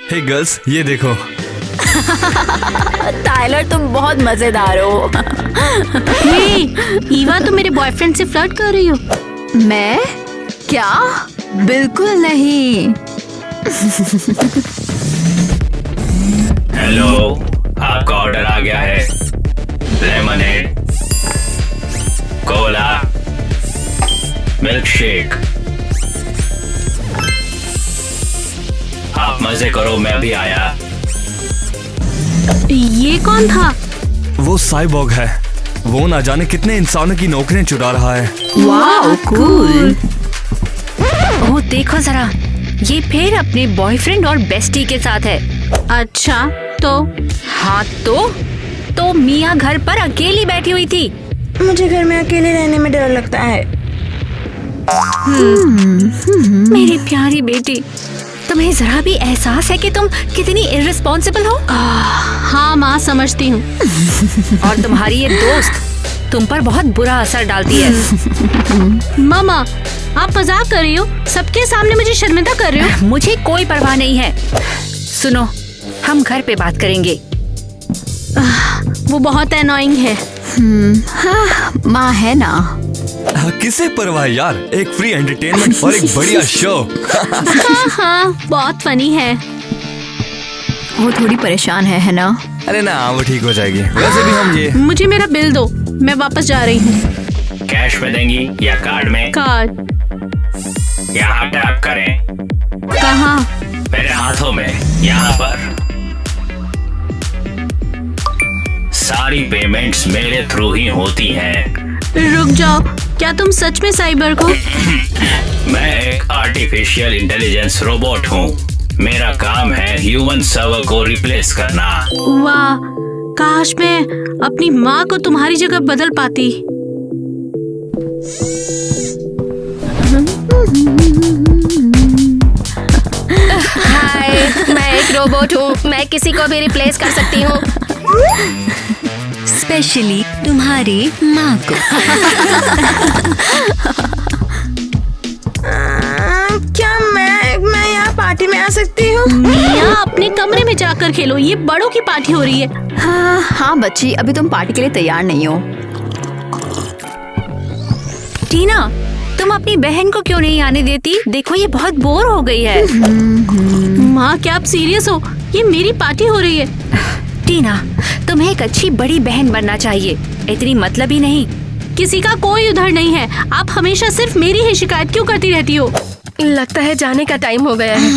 हे girls, ये देखो। Tyler तुम बहुत मजेदार हो। हे, ईवा तुम मेरे बॉयफ्रेंड से फ्लर्ट कर रही हो? मैं? क्या? बिल्कुल नहीं। हेलो, आपका ऑर्डर आ गया है। Lemonade, Cola, milk shake. आप मजे करो, मैं भी आया। ये कौन था? वो साइबॉग है। वो ना जाने कितने इंसानों की नौकरियां चुरा रहा है। Wow, cool. ओह देखो जरा, ये फिर अपने बॉयफ्रेंड और बेस्टी के साथ है। अच्छा तो? हाँ तो मिया घर पर अकेली बैठी हुई थी। मुझे घर में अकेले रहने में डर लगता है। मेरी प्यारी बेटी, तुम्हें जरा भी एहसास है कि तुम कितनी इर्रिस्पॉन्सिबल हो? हाँ माँ, समझती हूँ। और तुम्हारी ये दोस्त तुम पर बहुत बुरा असर डालती है। मामा, आप मजाक कर रही हो? सबके सामने मुझे शर्मिंदा कर रहे हो। मुझे कोई परवाह नहीं है। सुनो, हम घर पे बात करेंगे। वो बहुत एनोइंग है। हाँ, माँ है ना। किसे परवाह यार, एक फ्री एंटरटेनमेंट और एक बढ़िया शो। हाँ, बहुत फनी है। वो थोड़ी परेशान है ना? अरे ना, वो ठीक हो जाएगी। वैसे भी हम ये मुझे मेरा बिल दो, मैं वापस जा रही हूँ। कैश में देंगी या कार्ड में? कार्ड। यहाँ टैप करें। कहाँ? मेरे हाथों में, यहाँ पर। सारी पेमेंट्स मेरे थ्रू ही होती हैं। रुक जाओ, क्या तुम सच में साइबर को? मैं एक आर्टिफिशियल इंटेलिजेंस रोबोट हूँ। मेरा काम है ह्यूमन सर्वर को रिप्लेस करना। वाह, काश मैं अपनी माँ को तुम्हारी जगह बदल पाती। हाय, मैं एक रोबोट हूँ। मैं किसी को भी रिप्लेस कर सकती हूँ, स्पेशली तुम्हारी माँ को। क्या मैं यहाँ पार्टी में आ सकती हूँ? मिया, अपने कमरे में जाकर खेलो, ये बड़ों की पार्टी हो रही है। हाँ बच्ची, अभी तुम पार्टी के लिए तैयार नहीं हो। टीना, तुम अपनी बहन को क्यों नहीं आने देती? देखो, ये बहुत बोर हो गई है। माँ, क्या आप सीरियस हो? ये मेरी पार्टी हो रही है। टीना, तुम्हें एक अच्छी बड़ी बहन बनना चाहिए, इतनी मतलब ही नहीं। किसी का कोई उधर नहीं है। आप हमेशा सिर्फ मेरी ही शिकायत क्यों करती रहती हो? लगता है जाने का टाइम हो गया है।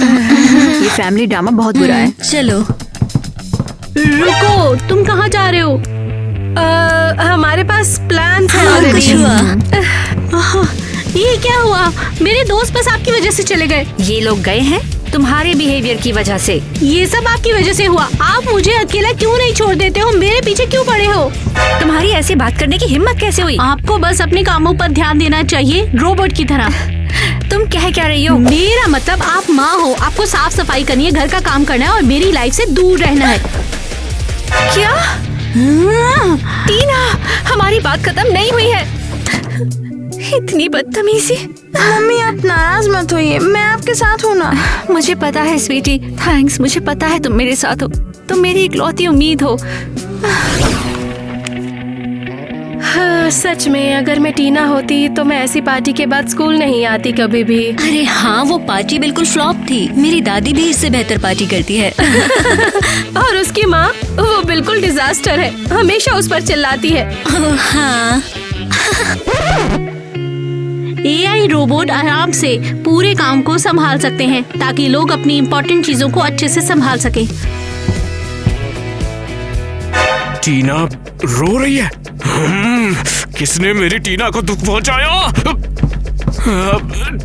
ये फैमिली ड्रामा बहुत बुरा है। चलो। रुको, तुम कहाँ जा रहे हो? हमारे पास प्लान था हाँ, कुछ हुआ? ये क्या हुआ? मेरे दोस्त बस आपकी वजह से चले गए। ये लोग गए हैं तुम्हारे बिहेवियर की वजह से। ये सब आपकी वजह से हुआ। आप मुझे अकेला क्यों नहीं छोड़ देते हो? मेरे पीछे क्यों पड़े हो? तुम्हारी ऐसी बात करने की हिम्मत कैसे हुई? आपको बस अपने कामों पर ध्यान देना चाहिए, रोबोट की तरह। तुम कह क्या रही हो? मेरा मतलब, आप माँ हो, आपको साफ सफाई करनी है, घर का काम करना है और मेरी लाइफ से दूर रहना है। क्या? टीना, हमारी बात खत्म नहीं हुई है। इतनी बदतमीजी। मम्मी, आप नाराज मत होइए, मैं आपके साथ हूँ ना। मुझे पता है स्वीटी, थैंक्स। मुझे पता है तुम मेरे साथ हो, तुम मेरी इकलौती उम्मीद हो। हाँ, सच में अगर मैं टीना होती तो मैं ऐसी पार्टी के बाद स्कूल नहीं आती कभी भी। अरे हाँ, वो पार्टी बिल्कुल फ्लॉप थी। मेरी दादी भी इससे बेहतर पार्टी करती है। और उसकी माँ, वो बिल्कुल डिजास्टर है, हमेशा उस पर चिल्लाती है। हाँ। AI रोबोट आराम से पूरे काम को संभाल सकते हैं ताकि लोग अपनी इम्पोर्टेंट चीजों को अच्छे से संभाल सकें। टीना रो रही है। किसने मेरी टीना को दुख पहुंचाया?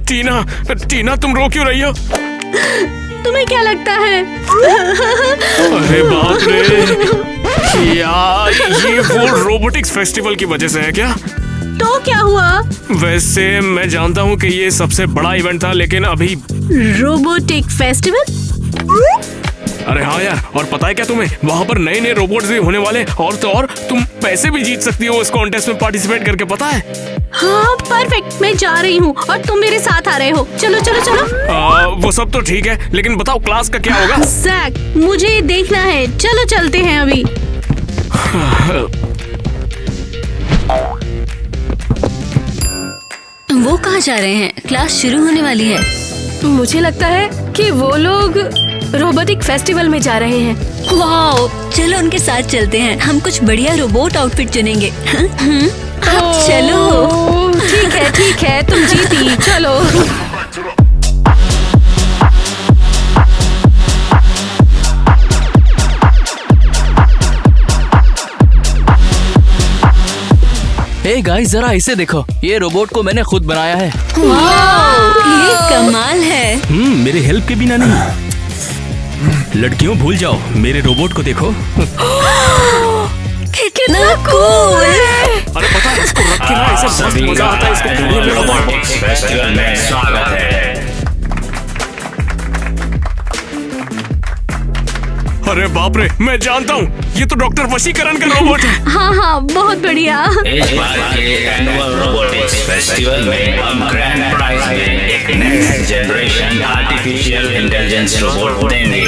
टीना तुम रो क्यों रही हो? तुम्हें क्या लगता है? अरे बाप रे, क्या ये वो रोबोटिक्स फेस्टिवल की वजह से है क्या? तो क्या हुआ? वैसे मैं जानता हूँ कि ये सबसे बड़ा इवेंट था, लेकिन अभी रोबोटिक फेस्टिवल? अरे हाँ यार, और पता है क्या तुम्हें, वहाँ पर नए नए रोबोट्स भी होने वाले, और तो और तुम पैसे भी जीत सकती हो उस कॉन्टेस्ट में पार्टिसिपेट करके, पता है? हाँ परफेक्ट, मैं जा रही हूँ और तुम मेरे साथ आ रहे हो। चलो चलो चलो। वो सब तो ठीक है, लेकिन बताओ क्लास का क्या होगा? जैक, मुझे देखना है, चलो चलते हैं अभी। वो कहाँ जा रहे हैं? क्लास शुरू होने वाली है। मुझे लगता है कि वो लोग रोबोटिक फेस्टिवल में जा रहे हैं। वाओ, चलो उनके साथ चलते हैं। हम कुछ बढ़िया रोबोट आउटफिट चुनेंगे। चलो। ठीक है, तुम जीती, चलो। हे गाइस, जरा इसे देखो, ये रोबोट को मैंने खुद बनाया है। ये कमाल है। मेरे हेल्प के बिना नहीं। लड़कियों भूल जाओ, मेरे रोबोट को देखो। कितना कूल। अरे पता है, इसको रख के ना ऐसे मस्त मजा आता है, इसको खेलने में। रोबोटिक्स फेस्टिवल में स्वागत है। अरे बाप रे, मैं जानता हूँ, ये तो डॉक्टर वशीकरण का रोबोट है। हाँ, बहुत बढ़िया। इस बार के एनुअल रोबोटिक्स फेस्टिवल में हम ग्रैंड प्राइज में एक next generation artificial intelligence robot देंगे।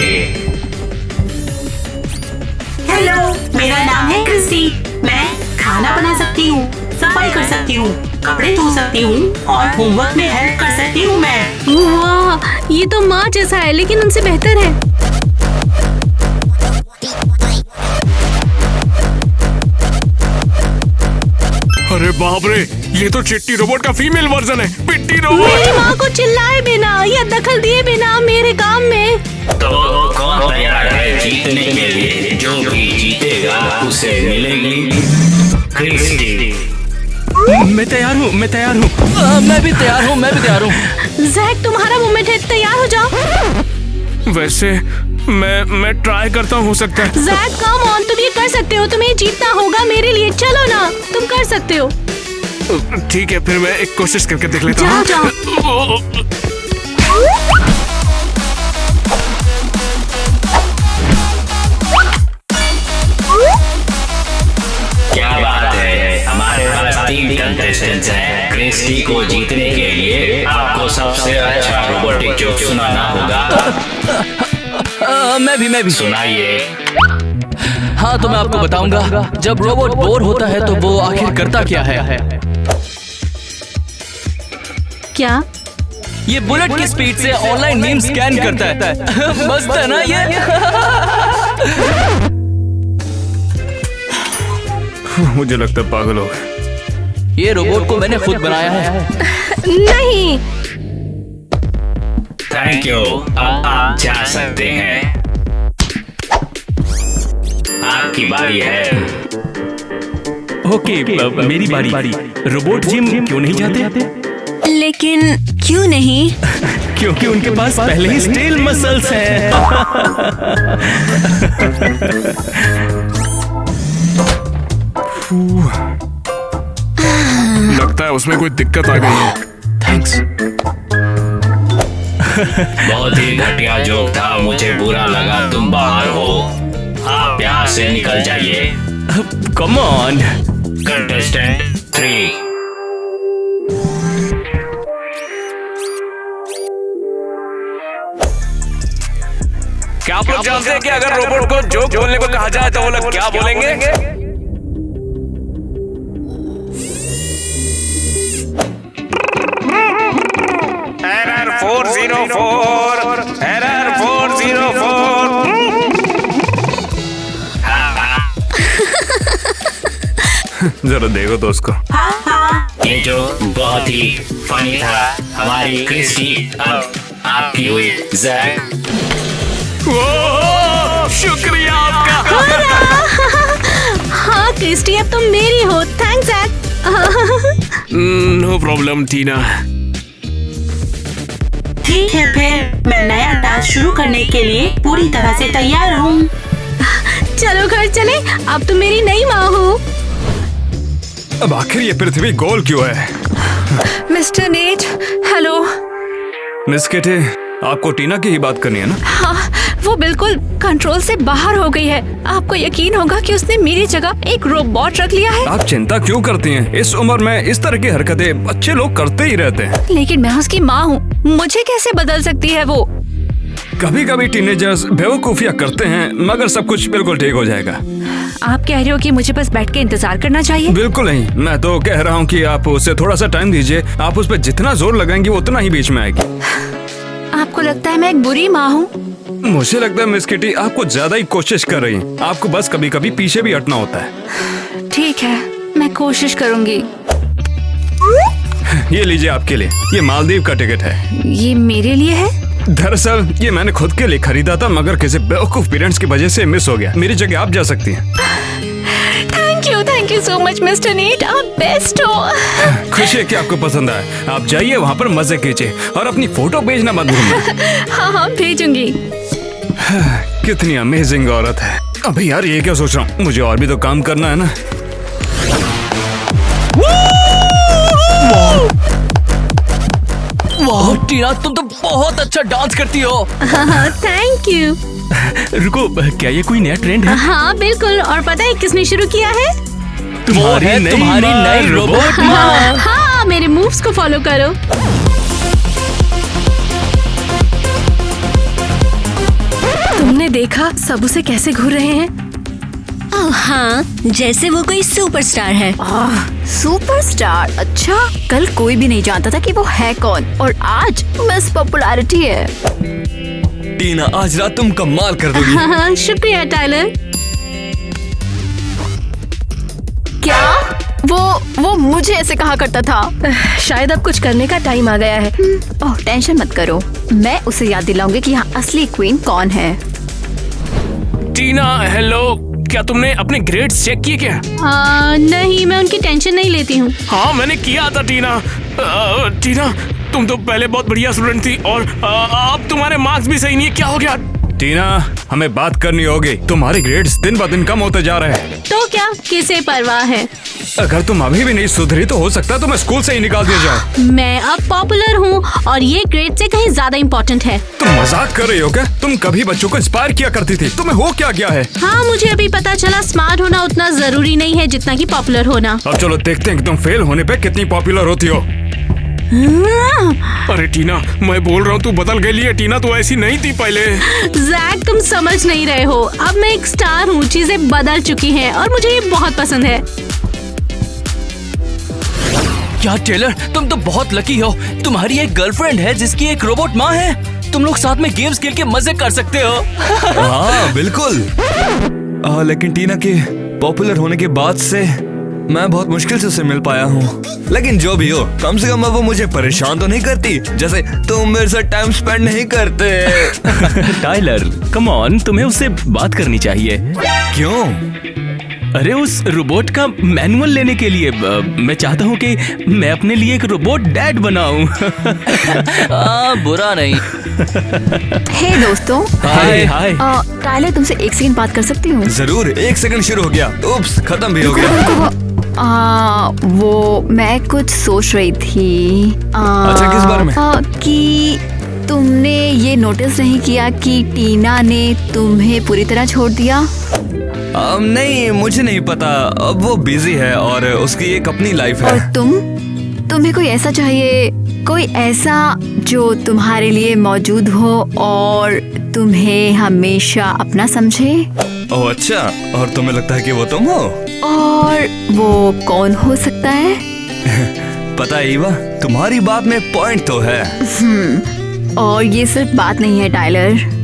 हेलो, मेरा नाम है क्रिस्टी। मैं खाना बना सकती हूँ, सफाई कर सकती हूँ, कपड़े धो सकती हूँ और होमवर्क में हेल्प कर सकती हूँ मैं। वाह, ये तो माँ जैसा है लेकिन उनसे बेहतर है। अरे बाप रे, ये तो चिट्टी रोबोट का फीमेल वर्जन है। पिट्टी रोबोट। मेरी माँ को चिल्लाए बिना या दखल दिए बिना मेरे काम में। तो कौन तैयार है जीतने के लिए? जो भी जीतेगा उसे मिलेगी क्रिस्टी। मैं तैयार हूँ। मैं भी तैयार हूँ। जैक, तुम्हारा मोमेंट है, तैयार हो जाओ। वैसे मैं ट्राई करता हूँ, हो सकता है। जैक, कम ऑन, तुम ये कर सकते हो, तुम्हें जीतना होगा मेरे लिए। चलो ना, तुम कर सकते हो। ठीक है, फिर मैं एक कोशिश करके देख लेता हूँ। जाओ। क्या बात है, हमारे पास 3 कंटेस्टेंट्स हैं। क्रिस्टी को जीतने के लिए आपको सबसे अच्छा रोबोटिक जोक सुनाना होगा। मैं भी सुनाइए। हाँ, तो मैं आपको बताऊंगा, जब रोबोट बोर होता है तो वो आखिर करता क्या है? क्या? ये बुलेट की स्पीड से ऑनलाइन मीम स्कैन करता है। मस्त है ना ये? मुझे लगता है पागल हो गए। ये रोबोट को मैंने खुद बनाया है। नहीं। थैंक यू, आप जा सकते हैं। आपकी बारी है। ओके, मेरी बारी। रोबोट जिम क्यों नहीं जाते? लेकिन क्यों नहीं? क्योंकि उनके पास पहले ही स्टेल मसल्स हैं। लगता है उसमें कोई दिक्कत आ गई है। थैंक्स। बहुत ही घटिया जोक था, मुझे बुरा लगा। तुम बाहर हो, आप यहाँ से निकल जाइए। Come on. कंटेस्टेंट 3। क्या आप लोग जानते हैं कि अगर रोबोट को जोक बोलने को कहा जाए तो वो लोग क्या बोलेंगे? Error 404, Error 404। जरा देखो तो उसको। ये जो बहुत ही फनी था। हमारी क्रिस्टी अब आपकी हुई। जैक, शुक्रिया आपका। हाँ क्रिस्टी, अब तुम मेरी हो। Thanks Jack. No problem Tina. ठीक है, फिर मैं नया टास्क शुरू करने के लिए पूरी तरह से तैयार हूँ। चलो घर चले, अब तुम मेरी नई माँ हो। अब आखिर ये पृथ्वी गोल क्यों है? Mister net, hello. मिस केटे, आपको टीना की ही बात करनी है ना? हाँ, वो वो बिल्कुल कंट्रोल से बाहर हो गई है। आपको यकीन होगा कि उसने मेरी जगह एक रोबोट रख लिया है। आप चिंता क्यों करती हैं? इस उम्र में इस तरह की हरकतें अच्छे लोग करते ही रहते हैं। लेकिन मैं उसकी माँ हूँ, मुझे कैसे बदल सकती है वो? कभी कभी टीनेजर्स बेवकूफियाँ करते हैं, मगर सब कुछ बिल्कुल ठीक हो जाएगा। आप कह रहे हो कि मुझे बस बैठ के इंतजार करना चाहिए? बिल्कुल नहीं, मैं तो कह रहा हूँ कि आप उसे थोड़ा सा टाइम दीजिए। आप उस पर जितना जोर लगाएंगे वो उतना ही बीच में आएगी। आपको लगता है मैं एक बुरी माँ हूँ? मुझे लगता है मिस किटी आप कुछ ज्यादा ही कोशिश कर रही हैं। आपको बस कभी कभी पीछे भी हटना होता है। ठीक है, मैं कोशिश करूँगी। ये लीजिए आपके लिए, ये मालदीव का टिकट है। ये मेरे लिए है? दरअसल ये मैंने खुद के लिए खरीदा था, मगर किसी बेवकूफ पेरेंट्स की वजह से मिस हो गया। मेरी जगह आप जा सकती हैं। Thank you so much mister Neat, आप बेस्ट हो। खुशी है कि आपको पसंद आया। आप जाइए वहाँ पर मजे कीजिए और अपनी फोटो भेजना मत भूलना। हाँ भेजूंगी। कितनी अमेजिंग औरत है। अबे यार ये क्या सोच रहा हूँ, मुझे और भी तो काम करना है ना। वाह टीना, तुम तो बहुत अच्छा डांस करती हो। Thank you. रुको, क्या ये कोई नया ट्रेंड है? हाँ बिल्कुल, और पता है किसने शुरू किया है? तुम्हारी नई रोबोट माँ। हाँ, मेरे मूव्स को फॉलो करो। तुमने देखा सब उसे कैसे घूर रहे हैं? हाँ, जैसे वो कोई सुपरस्टार है। सुपरस्टार? अच्छा, कल कोई भी नहीं जानता था कि वो है कौन, और आज बस पॉपुलैरिटी है। टीना, आज रात तुम कमाल कर दोगी। हाँ, शुक्रिया टाइलर। क्या? वो मुझे ऐसे कहा करता था। शायद अब कुछ करने का टाइम आ गया है। ओह, टेंशन मत करो, मैं उसे याद दिलाऊंगी कि यहाँ असली क्वीन कौन है। टीना हेलो, क्या तुमने अपने ग्रेड्स चेक किए क्या? नहीं, मैं उनकी टेंशन नहीं लेती हूँ। हाँ मैंने किया था टीना। टीना तुम तो पहले बहुत बढ़िया स्टूडेंट थी और अब तुम्हारे मार्क्स भी सही नहीं है। क्या हो गया? टीना हमें बात करनी होगी। तुम्हारे ग्रेड्स दिन ब दिन कम होते जा रहे हैं। तो क्या, किसे परवाह है? अगर तुम अभी भी नहीं सुधरी तो हो सकता है तुम्हें स्कूल से ही निकाल दिया जाए। मैं अब पॉपुलर हूँ और ये ग्रेड से कहीं ज्यादा इम्पोर्टेंट है। तुम मजाक कर रही हो क्या? तुम कभी बच्चों को इंस्पायर किया करती थी, तुम्हें हो क्या गया है? हाँ, मुझे अभी पता चला स्मार्ट होना उतना जरूरी नहीं है जितना कि पॉपुलर होना। अब चलो देखते हैं कि तुम फेल होने पे कितनी पॉपुलर होती हो। अरे टीना, मैं बोल रहा हूँ तू बदल गई है। टीना तू ऐसी नहीं थी पहले। जैक, तुम समझ नहीं रहे हो। अब मैं एक स्टार हूँ, चीजें बदल चुकी हैं और मुझे ये बहुत पसंद है। क्या टेलर, तुम तो बहुत लकी हो। तुम्हारी एक गर्लफ्रेंड है जिसकी एक रोबोट माँ है। तुम लोग साथ में गेम्स खेल के मजे कर सकते हो। हाँ बिल्कुल। लेकिन टीना के पॉपुलर होने के बाद से मैं बहुत मुश्किल से उसे मिल पाया हूँ। लेकिन जो भी हो, कम से कम अब वो मुझे परेशान तो नहीं करती, जैसे तुम मेरे साथ टाइम स्पेंड नहीं करते। टाइलर कम ऑन, तुम्हें उससे बात करनी चाहिए। क्यों? अरे उस रोबोट का मैनुअल लेने के लिए। मैं चाहता हूँ कि मैं अपने लिए एक रोबोट डैड बनाऊं। बुरा नहीं। हे दोस्तों। हाय हाय। टाइलर, तुमसे एक सेकंड बात कर सकती हूँ? जरूर। 1 सेकंड शुरू हो गया, उप्स, खत्म भी हो गया। वो मैं कुछ सोच रही थी। अच्छा, किस बारे में? कि तुमने ये नोटिस नहीं किया कि टीना ने तुम्हें पूरी तरह छोड़ दिया? नहीं, मुझे नहीं पता। अब वो बिजी है और उसकी एक अपनी लाइफ है। और तुम्हें कोई ऐसा चाहिए, कोई ऐसा जो तुम्हारे लिए मौजूद हो और तुम्हें हमेशा अपना समझे। ओह अच्छा, और तुम्हें लगता है कि वो तुम हो? और वो कौन हो सकता है? पता है ईवा, तुम्हारी बात में पॉइंट तो है। और ये सिर्फ बात नहीं है टाइलर,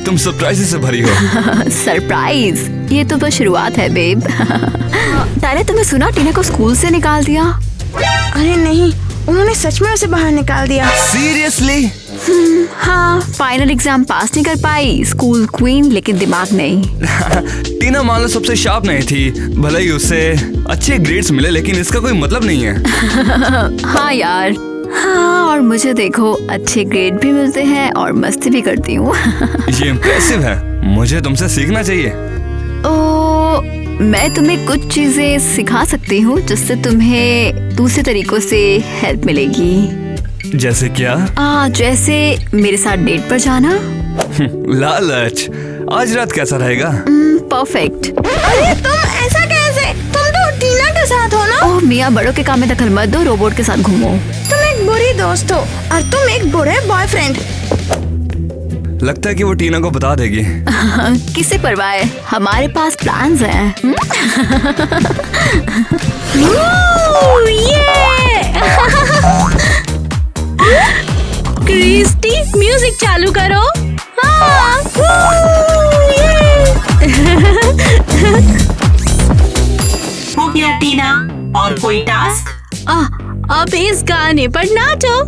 तुम सरप्राइज से भरी हो। सरप्राइज? ये तो बस शुरुआत है बेब। टाइलर, तुमने सुना टीना को स्कूल से निकाल दिया? अरे नहीं, उन्होंने सच में उसे बाहर निकाल दिया। सीरियसली? हाँ, फाइनल एग्जाम पास नहीं कर पाई, स्कूल क्वीन लेकिन दिमाग नहीं। टीना मान लो सबसे शार्प नहीं थी, भले ही उसे अच्छे ग्रेड्स मिले, लेकिन इसका कोई मतलब नहीं है। हाँ यार, हाँ, और मुझे देखो, अच्छे ग्रेड भी मिलते हैं और मस्ती भी करती हूँ। ये इम्प्रेसिव है, मुझे तुमसे सीखना चाहिए। मैं तुम्हें कुछ चीजें सिखा सकती हूँ जिससे तुम्हें दूसरे तरीकों से हेल्प मिलेगी। जैसे क्या? जैसे मेरे साथ डेट पर जाना। लालच। आज रात कैसा रहेगा? परफेक्ट। अरे तुम ऐसा कैसे? तुम तो टीना के साथ हो ना? ओह मिया, बड़ों के काम में दखल मत दो, रोबोट के साथ घूमो। तुम एक बुरी दोस्त हो और तुम एक बुरे बॉयफ्रेंड। लगता है कि वो टीना को बता देगी। किसे परवाह है, हमारे पास प्लान्स हैं। क्रिस्टी, म्यूजिक चालू करो। हो गया टीना, और कोई टास्क? अब इस गाने पर नाचो।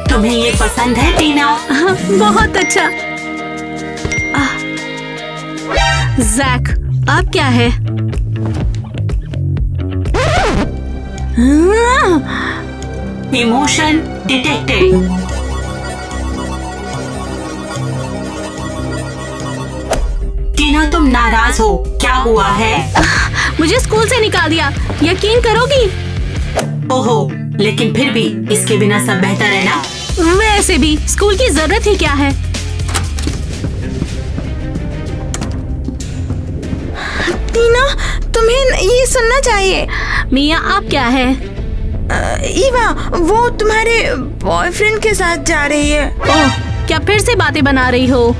तुम्हें ये पसंद है टीना? बहुत अच्छा। जैक, अब क्या है? Emotion detected. टीना, तुम नाराज हो, क्या हुआ है? मुझे स्कूल से निकाल दिया, यकीन करोगी? ओहो, लेकिन फिर भी इसके बिना सब बेहतर है ना? वैसे भी स्कूल की जरूरत ही क्या है? टीना, तुम्हें ये सुनना चाहिए। मिया, आप क्या है? ईवा, वो तुम्हारे बॉयफ्रेंड के साथ जा रही है। ओह, क्या फिर से बातें बना रही हो?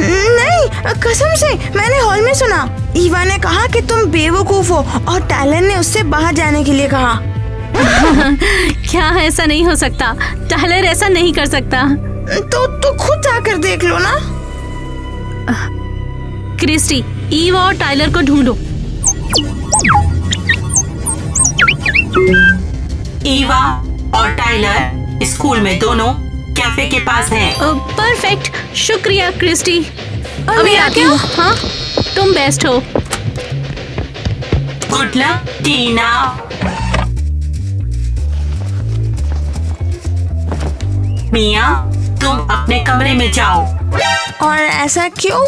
नहीं, कसम से मैंने हॉल में सुना। ईवा ने कहा कि तुम बेवकूफ हो और टायलर ने उससे बाहर जाने के लिए कहा। क्या ऐसा नहीं हो सकता? टायलर ऐसा नहीं कर सकता। तो खुद जाकर देख लो ना। क्रिस्टी, ईवा और टायलर को ढूंढो। ईवा और टायलर स्कूल में दोनों कैफे के पास हैं। परफेक्ट, शुक्रिया क्रिस्टी। अभी मैं आती हूँ। हाँ, तुम बेस्ट हो। गुड लक टीना। मिया, तुम अपने कमरे में जाओ। और ऐसा क्यों?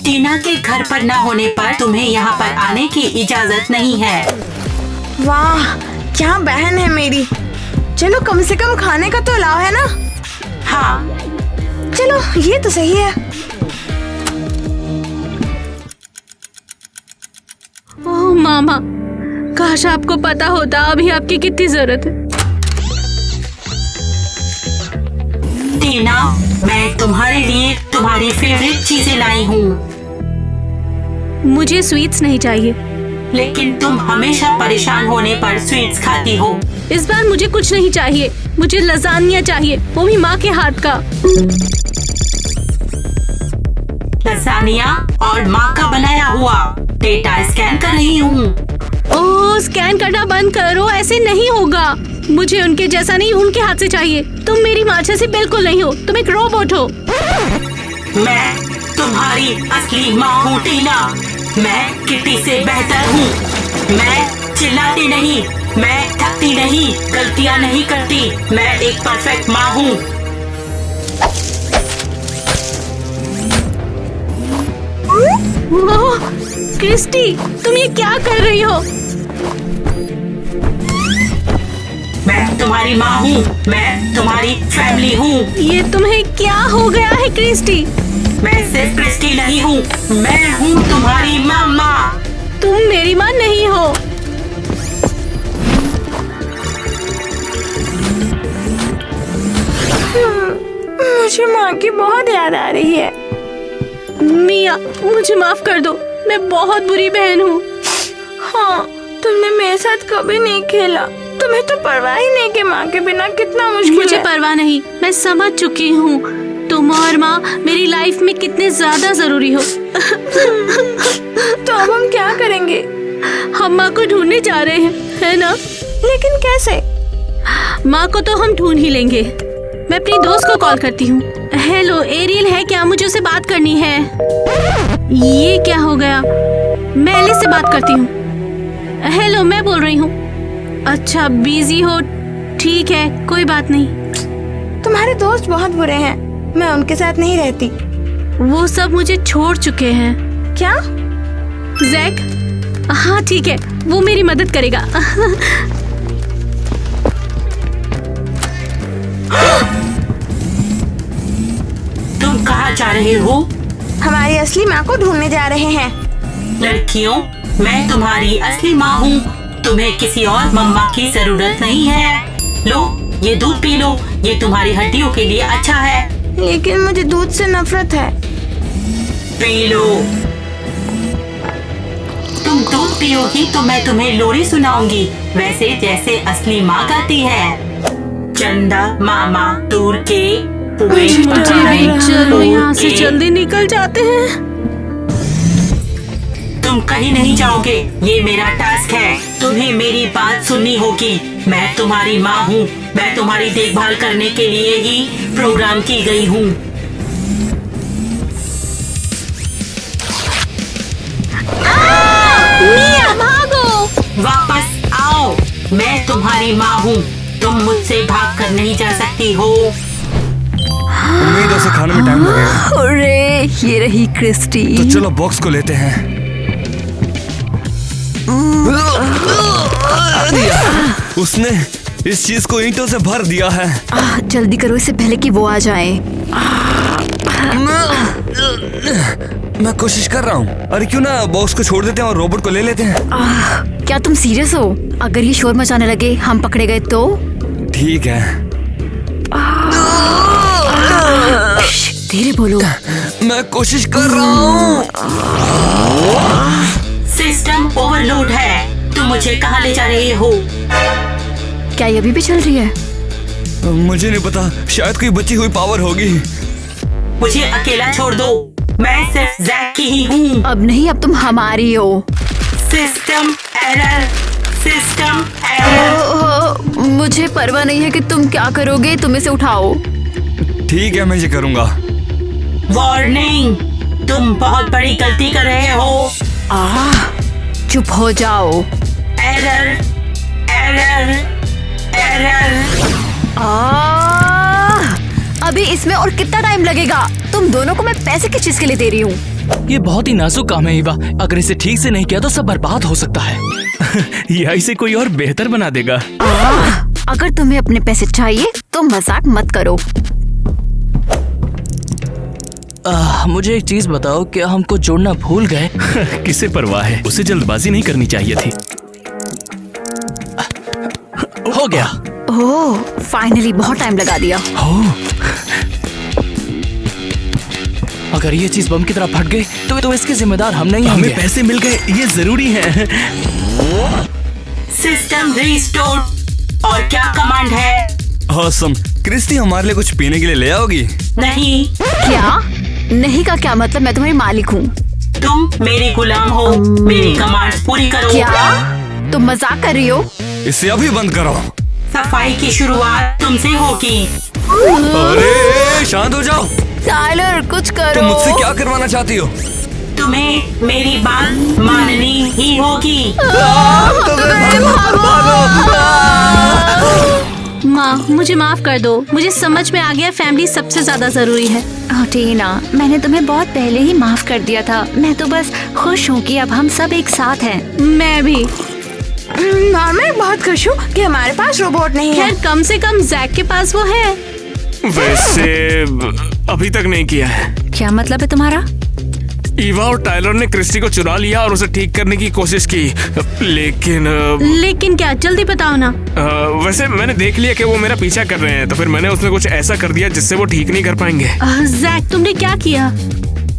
टीना के घर पर न होने पर तुम्हें यहाँ पर आने की इजाजत नहीं है। वाह, क्या बहन है मेरी। चलो, कम से कम खाने का तो अलाव है ना? हाँ, चलो, ये तो सही है। ओह मामा, काश आपको पता होता अभी आपकी कितनी जरूरत है। टीना, मैं तुम्हारे लिए तुम्हारी फेवरेट चीजें लाई हूँ। मुझे स्वीट्स नहीं चाहिए। लेकिन तुम हमेशा परेशान होने पर स्वीट्स खाती हो। इस बार मुझे कुछ नहीं चाहिए, मुझे लजानिया चाहिए, वो भी माँ के हाथ का। लजानिया और माँ का बनाया हुआ। डेटा स्कैन कर रही हूँ। ओह, स्कैन करना बंद करो, ऐसे नहीं होगा। मुझे उनके जैसा नहीं, उनके हाथ से चाहिए। तुम मेरी माँ जैसी बिल्कुल नहीं हो, तुम एक रोबोट हो। मैं तुम्हारी असली माँ हूँ टीना। मैं किटी से बेहतर हूँ। मैं चिल्लाती नहीं, मैं थकती नहीं, गलतियाँ नहीं करती। मैं एक परफेक्ट माँ हूँ। ओह, क्रिस्टी, तुम ये क्या कर रही हो? मैं तुम्हारी माँ हूँ, मैं तुम्हारी फैमिली हूँ। ये तुम्हें क्या हो गया है क्रिस्टी? मैं सिर्फ क्रिस्टी नहीं हूँ, मैं हूँ तुम्हारी मामा। तुम मेरी माँ नहीं हो। मुझे माँ की बहुत याद आ रही है। मिया, मुझे माफ कर दो, मैं बहुत बुरी बहन हूँ। हाँ, तुमने मेरे साथ कभी नहीं खेला। तुम्हें तो परवाह ही नहीं कि माँ के बिना कितना मुश्किल मुझे है। परवाह नहीं, मैं समझ चुकी हूँ तुम और माँ मेरी लाइफ में कितने ज्यादा जरूरी हो। तो अब हम क्या करेंगे? हम माँ को ढूंढने जा रहे हैं, है ना? लेकिन कैसे? माँ को तो हम ढूंढ ही लेंगे। मैं अपनी दोस्त को कॉल करती हूँ। हेलो, एरियल है क्या? मुझे उससे बात करनी है। ये क्या हो गया? मैं एलिस से बात करती हूँ। हेलो, मैं बोल रही हूँ। अच्छा, बिजी हो? ठीक है, कोई बात नहीं। तुम्हारे दोस्त बहुत बुरे हैं, मैं उनके साथ नहीं रहती। वो सब मुझे छोड़ चुके हैं। क्या? जैक, हाँ ठीक है, वो मेरी मदद करेगा। तुम कहाँ जा रहे हो? हमारी असली माँ को ढूंढने जा रहे हैं। लड़कियों, मैं तुम्हारी असली माँ हूँ। तुम्हें किसी और मम्मा की जरूरत नहीं है। लो, ये दूध पी लो, ये तुम्हारी हड्डियों के लिए अच्छा है। लेकिन मुझे दूध से नफरत है। P low. तुम दूध पियोगी तो मैं तुम्हें लोरी सुनाऊंगी, वैसे जैसे असली माँ गाती है। चंदा मामा दूर के हुए चलो यहाँ से जल्दी निकल जाते हैं। तुम कहीं नहीं जाओगे, ये मेरा टास्क है। तुम्हें मेरी बात सुननी होगी। मैं तुम्हारी माँ हूँ, मैं तुम्हारी देखभाल करने के लिए ही प्रोग्राम की गई हूँ। मिया, भागो! वापस आओ, मैं तुम्हारी माँ हूँ। तुम मुझसे भाग कर नहीं जा सकती हो। उम्मीद है उसे खाने में टाइम लगेगा। अरे ये रही क्रिस्टी। तो चलो बॉक्स को लेते हैं। उसने इस चीज को ईंटों से भर दिया है। जल्दी करो इससे पहले कि वो आ जाए। मैं कोशिश कर रहा हूँ। अरे क्यों ना बॉक्स को छोड़ देते हैं और रोबोट को ले लेते हैं। क्या तुम सीरियस हो? अगर ये शोर मचाने लगे, हम पकड़े गए तो? ठीक है। धीरे बोलो। मैं कोशिश कर रहा हूँ। सिस्टम ओवरलोड है। तुम मुझे कहाँ ले जा रहे हो? क्या ये अभी भी चल रही है? मुझे नहीं पता, शायद कोई बची हुई पावर होगी। मुझे अकेला छोड़ दो, मैं सिर्फ जैक की ही हूँ। अब नहीं, अब तुम हमारी हो। System error, system error. मुझे परवाह नहीं है कि तुम क्या करोगे, तुम इसे उठाओ। ठीक है, मैं ये करूँगा। वार्निंग, तुम बहुत बड़ी गलती कर रहे हो। चुप हो जाओ। Error, error, error. अभी इसमें और कितना टाइम लगेगा? तुम दोनों को मैं पैसे किस चीज के लिए दे रही हूँ? ये बहुत ही नाजुक काम है ईवा। अगर इसे ठीक से नहीं किया तो सब बर्बाद हो सकता है। यह इसे कोई और बेहतर बना देगा। अगर तुम्हें अपने पैसे चाहिए तो मजाक मत करो। मुझे एक चीज बताओ, क्या हमको जोड़ना भूल गए? किसे परवाह है, उसे जल्दबाजी नहीं करनी चाहिए थी। हो गया। ओह, फाइनली बहुत टाइम लगा दिया। अगर ये चीज बम की तरह फट गई तो इसके जिम्मेदार हम नहीं होंगे। हमें पैसे मिल गए, ये जरूरी है। System restore. और क्या कमांड है? ऑसम। क्रिस्टी हमारे लिए कुछ पीने के लिए ले आओगी? नहीं। क्या? नहीं का क्या मतलब? मैं तुम्हारी मालिक हूँ। तुम मेरे गुलाम हो। मेरी कमांड्स पूरी करो। क्या तुम मजाक कर रही हो? इसे अभी बंद करो। सफाई की शुरुआत तुमसे होगी। अरे शांत हो जाओ। टाइलर कुछ करो। तुम मुझसे क्या करवाना चाहती हो? तुम्हें मेरी बात माननी ही होगी। माँ, मुझे माफ कर दो। मुझे समझ में आ गया फैमिली सबसे ज्यादा जरूरी है। टीना, मैंने तुम्हें बहुत पहले ही माफ कर दिया था। मैं तो बस खुश हूँ कि अब हम सब एक साथ हैं। मैं भी। मैं बहुत खुश हूँ कि हमारे पास रोबोट नहीं है। खैर, कम से कम जैक के पास वो है। वैसे अभी तक नहीं किया है। क्या मतलब है तुम्हारा? ईवा और टायलर ने क्रिस्टी को चुरा लिया और उसे ठीक करने की कोशिश की, लेकिन क्या? जल्दी बताओ ना। वैसे मैंने देख लिया कि वो मेरा पीछा कर रहे हैं, तो फिर मैंने उसमें कुछ ऐसा कर दिया जिससे वो ठीक नहीं कर पाएंगे। जैक, तुमने क्या किया?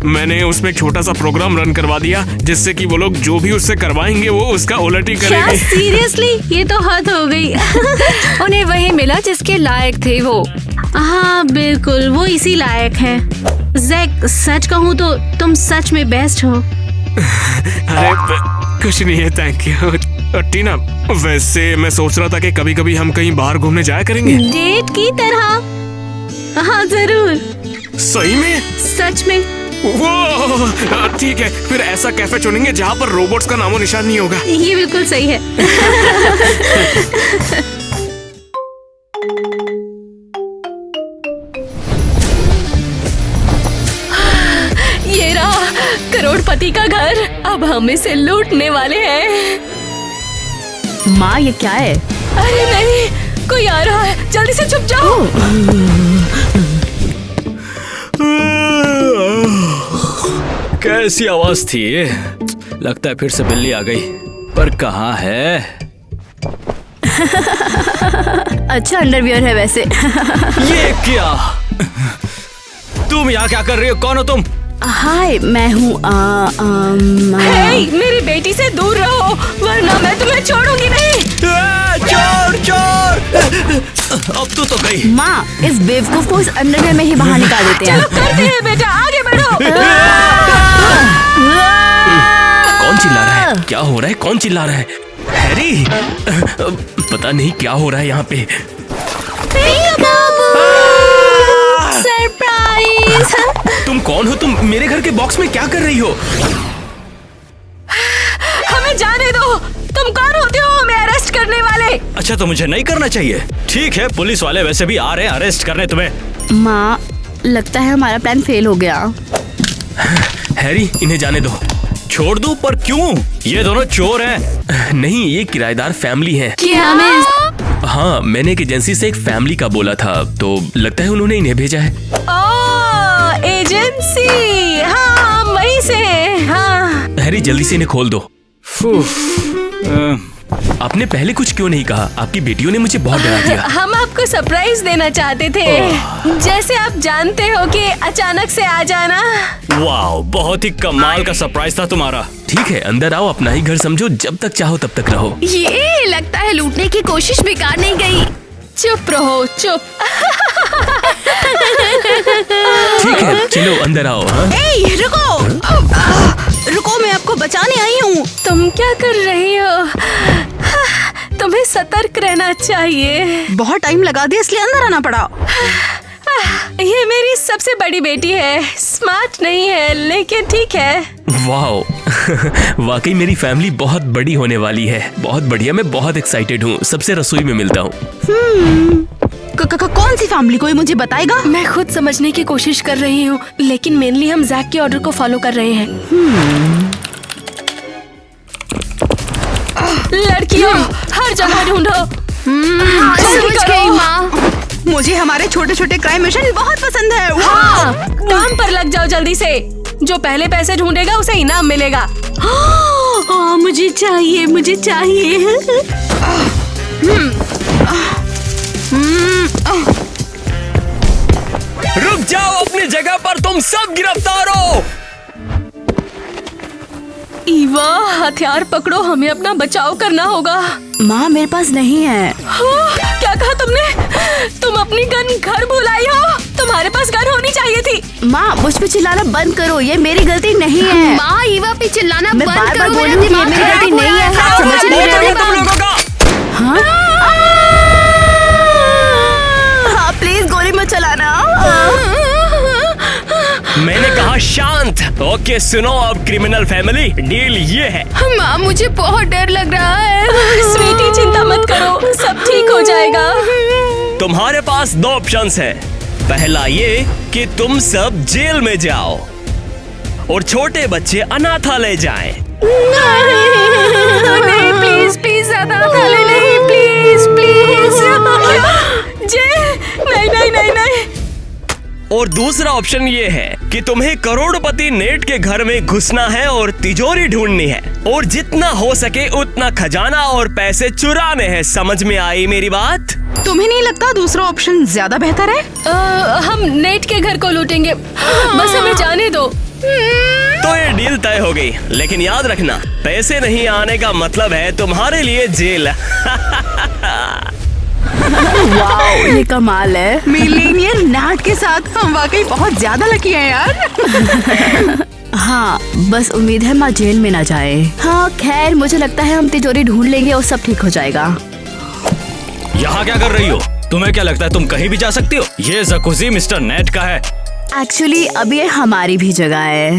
मैंने उसमें एक छोटा सा प्रोग्राम रन करवा दिया जिससे कि वो लोग जो भी उससे करवाएंगे वो उसका उलट ही करेंगे। सीरियसली? ये तो हद हो गई। उन्हें वही मिला जिसके लायक थे वो। हाँ बिल्कुल, वो इसी लायक है। जैक, सच कहूँ तो तुम सच में बेस्ट हो। अरे कुछ नहीं है, थैंक यू। टीना, वैसे मैं सोच रहा था कि कभी कभी हम कहीं बाहर घूमने जाया करेंगे। डेट की तरह? हाँ जरूर। सही में? सच में। वो ठीक है, फिर ऐसा कैफे चुनेंगे जहाँ पर रोबोट्स का नामो निशान नहीं होगा। ये बिल्कुल सही है। करोड़पति का घर अब हम इसे लूटने वाले हैं। माँ ये क्या है? अरे नहीं, कोई आ रहा है, जल्दी से छुप जाओ। कैसी आवाज थी ये? लगता है फिर से बिल्ली आ गई, पर कहाँ है? अच्छा अंडरवियर है वैसे। ये क्या? तुम यहाँ क्या कर रही हो? कौन हो तुम? हाय, मैं हूँ हे, मेरी बेटी से दूर रहो वरना मैं तुम्हें छोड़ूंगी नहीं। चोर चोर! अब तो गई। माँ, इस बेवकूफ को इस अंडरवियर में ही बाहर निकाल देते हैं। चलो करते हैं बेटा, आगे बढ़ो। कौन चिल्ला रहा है? क्या हो रहा है? कौन चिल्ला रहा है? हैरी, पता नहीं क्या हो रहा है यहाँ पे। सरप्राइज! तुम कौन हो? तुम मेरे घर के बॉक्स में क्या कर रही हो? हमें जाने दो। तुम कौन होते हो हमें अरेस्ट करने वाले? अच्छा, तो मुझे नहीं करना चाहिए। ठीक है, पुलिस वाले वैसे भी आ रहे हैं अरेस्ट करने तुम्हें। माँ, लगता है हमारा प्लान फेल हो गया। हैरी, इन्हें जाने दो। छोड़ दो? पर क्यों? ये दोनों चोर हैं। नहीं, ये किराएदार फैमिली है। क्या? हाँ, मैंने एक एजेंसी से एक फैमिली का बोला था, तो लगता है उन्होंने इन्हें भेजा है। ओह, एजेंसी। हाँ, वहीं से। हाँ। हैरी, जल्दी से इन्हें खोल दो। आपने पहले कुछ क्यों नहीं कहा? आपकी बेटियों ने मुझे बहुत डरा दिया। हम आपको सरप्राइज देना चाहते थे, जैसे आप जानते हो कि अचानक से आ जाना। वाह, बहुत ही कमाल का सरप्राइज था तुम्हारा। ठीक है, अंदर आओ, अपना ही घर समझो, जब तक चाहो तब तक रहो। ये लगता है लूटने की कोशिश बेकार नहीं गई। चुप रहो, चुप। ठीक है, चलो अंदर आओ। हाँ? ए, रुको, मैं आपको बचाने आई हूँ। तुम क्या कर रही हो? तुम्हें सतर्क रहना चाहिए। बहुत टाइम लगा दिया इसलिए अंदर आना पड़ा। ये मेरी सबसे बड़ी बेटी है, स्मार्ट नहीं है लेकिन ठीक है। वाह, वाकई मेरी फैमिली बहुत बड़ी होने वाली है। बहुत बढ़िया, मैं बहुत एक्साइटेड हूँ। सबसे रसोई में मिलता हूँ। कौन सी फैमिली, कोई मुझे बताएगा? मैं खुद समझने की कोशिश कर रही हूँ, लेकिन मेनली हम जैक के ऑर्डर को फॉलो कर रहे हैं। लड़कियों, हर जगह ढूंढो। समझ गई माँ। मुझे हमारे छोटे छोटे क्राइम मिशन बहुत पसंद है। हाँ, काम पर लग जाओ जल्दी से। जो पहले पैसे ढूंढेगा उसे इनाम मिलेगा। मुझे चाहिए, मुझे चाहिए। रुक जाओ अपनी जगह पर, तुम सब गिरफ्तार हो। ईवा, हथियार पकड़ो, हमें अपना बचाव करना होगा। माँ, मेरे पास नहीं है। क्या कहा तुमने? तुम अपनी गन घर भूल आई हो? तुम्हारे पास गन होनी चाहिए थी। माँ, मुझ पे चिल्लाना बंद करो, ये मेरी गलती नहीं है। माँ, ईवा पे चिल्लाना मैं बंद बार बार करो। बोल रही हूँ, ये मेरी गलती नहीं है। समझ नहीं रहे हाँ, प्लीज गोली मत चलाना। मैंने कहा शांत। ओके, सुनो अब क्रिमिनल फैमिली, डील ये है। माँ, मुझे बहुत डर लग रहा है। स्वीटी, चिंता मत करो, सब ठीक हो जाएगा। तुम्हारे पास दो ऑप्शंस हैं। पहला ये कि तुम सब जेल में जाओ और छोटे बच्चे अनाथालय जाएं। नहीं, प्लीज प्लीज, अनाथालय नहीं, प्लीज प्लीज। नहीं नहीं नहीं नहीं। और दूसरा ऑप्शन ये है कि तुम्हें करोड़पति नेट के घर में घुसना है और तिजोरी ढूंढनी है और जितना हो सके उतना खजाना और पैसे चुराने हैं। समझ में आई मेरी बात? तुम्हें नहीं लगता दूसरा ऑप्शन ज्यादा बेहतर है? हम नेट के घर को लूटेंगे, बस हमें जाने दो। तो ये डील तय हो गई, लेकिन याद रखना, पैसे नहीं आने का मतलब है तुम्हारे लिए जेल। वाओ, ये कमाल है। मिलेनियर नाट के साथ हम वाकई बहुत ज्यादा लकी हैं यार। हाँ, बस उम्मीद है माँ जेल में ना जाए। हाँ, खैर मुझे लगता है हम तिजोरी ढूंढ लेंगे और सब ठीक हो जाएगा। यहाँ क्या कर रही हो? तुम्हें क्या लगता है तुम कहीं भी जा सकती हो? ये जकुजी मिस्टर नेट का है। एक्चुअली अब ये हमारी भी जगह है।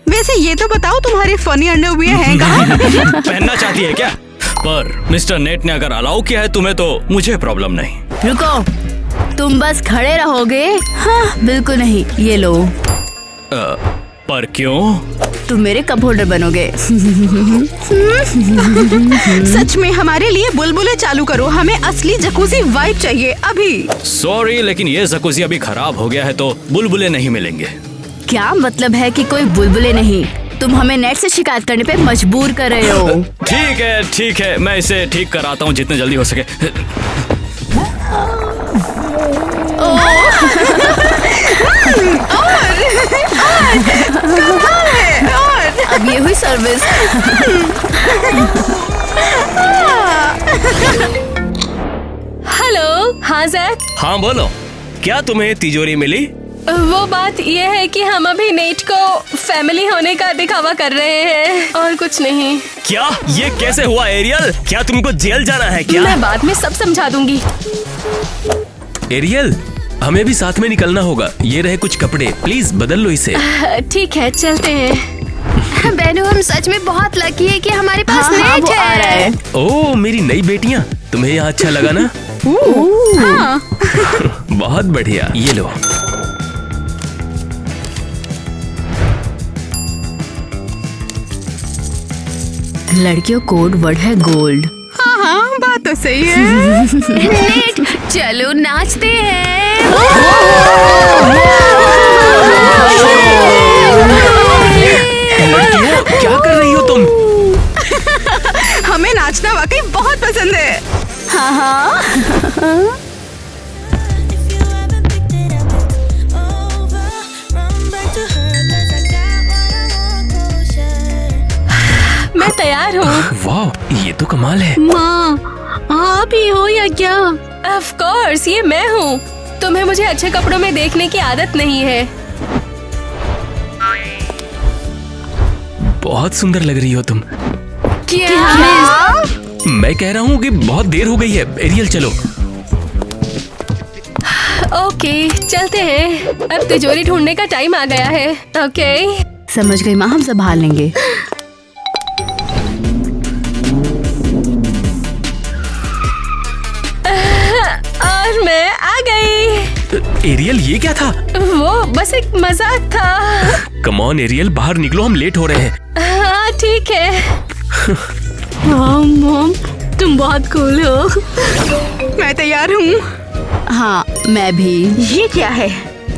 वैसे ये तो बताओ, तुम्हारे फनी अंडरवियर हैं कहाँ? पहनना चाहती है क्या? पर मिस्टर नेट ने अगर अलाउ किया है तुम्हें तो मुझे प्रॉब्लम नहीं। रुको, तुम बस खड़े रहोगे? हाँ, बिल्कुल नहीं, ये लो। पर क्यों? तुम मेरे कप होल्डर बनोगे। सच में हमारे लिए बुलबुले चालू करो, हमें असली जकूजी वाइब चाहिए अभी। सॉरी, लेकिन ये जकूजी अभी खराब हो गया है तो बुलबुले नहीं मिलेंगे। क्या मतलब है कि कोई बुलबुले नहीं? तुम हमें नेट से शिकायत करने पे मजबूर कर रहे हो। ठीक है, मैं इसे ठीक कराता हूँ जितने जल्दी हो सके। अब ये हुई सर्विस। हेलो। हाँ जैक। हाँ बोलो, क्या तुम्हें तिजोरी मिली? वो बात ये है कि हम अभी नेट को फैमिली होने का दिखावा कर रहे हैं और कुछ नहीं। क्या ये कैसे हुआ एरियल? क्या तुमको जेल जाना है क्या? मैं बाद में सब समझा दूंगी। एरियल, हमें भी साथ में निकलना होगा। ये रहे कुछ कपड़े, प्लीज बदल लो इसे। ठीक है, चलते हैं। बेनू, हम सच में बहुत लकी है कि हमारे पास नेट है। ओह मेरी नई बेटियाँ, तुम्हें यहाँ अच्छा लगा ना? हाँ। बहुत बढ़िया, ये लो। लड़कियों कोड वर्ड है गोल्ड। हाँ, बात तो सही है। नेट, चलो नाचते हैं। लड़कियों, क्या कर रही हो तुम? हमें नाचना वाकई बहुत पसंद है। हाँ। मैं तैयार हूँ। वाह, ये तो कमाल है। माँ, आप ही हो या क्या? ऑफ कोर्स, ये मैं हूँ। तुम्हें मुझे अच्छे कपड़ों में देखने की आदत नहीं है। बहुत सुंदर लग रही हो तुम। क्या? मैं कह रहा हूँ कि बहुत देर हो गई है। एरियल चलो। ओके, चलते हैं। अब तिजोरी ढूंढने का टाइम आ गया है। ओके, समझ गई माँ, हम संभाल लेंगे। और मैं आ गई। एरियल, ये क्या था? वो बस एक मजाक था। कम ऑन एरियल, बाहर निकलो, हम लेट हो रहे हैं। हाँ ठीक है। मॉम, तुम बहुत कूल हो। मैं तैयार हूँ। हाँ, मैं भी। ये क्या है?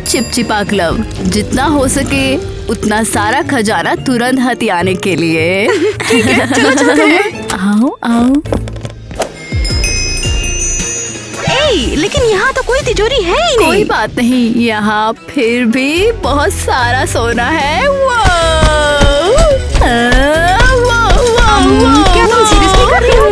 चिपचिपा क्लब। जितना हो सके उतना सारा खजाना तुरंत हथियाने के लिए। ठीक है, चलो चलते हैं। आओ आओ। लेकिन यहाँ तो कोई तिजोरी है ही नहीं। कोई बात नहीं, यहाँ फिर भी बहुत सारा सोना है। क्या तुम सीरियसली कर रही हो?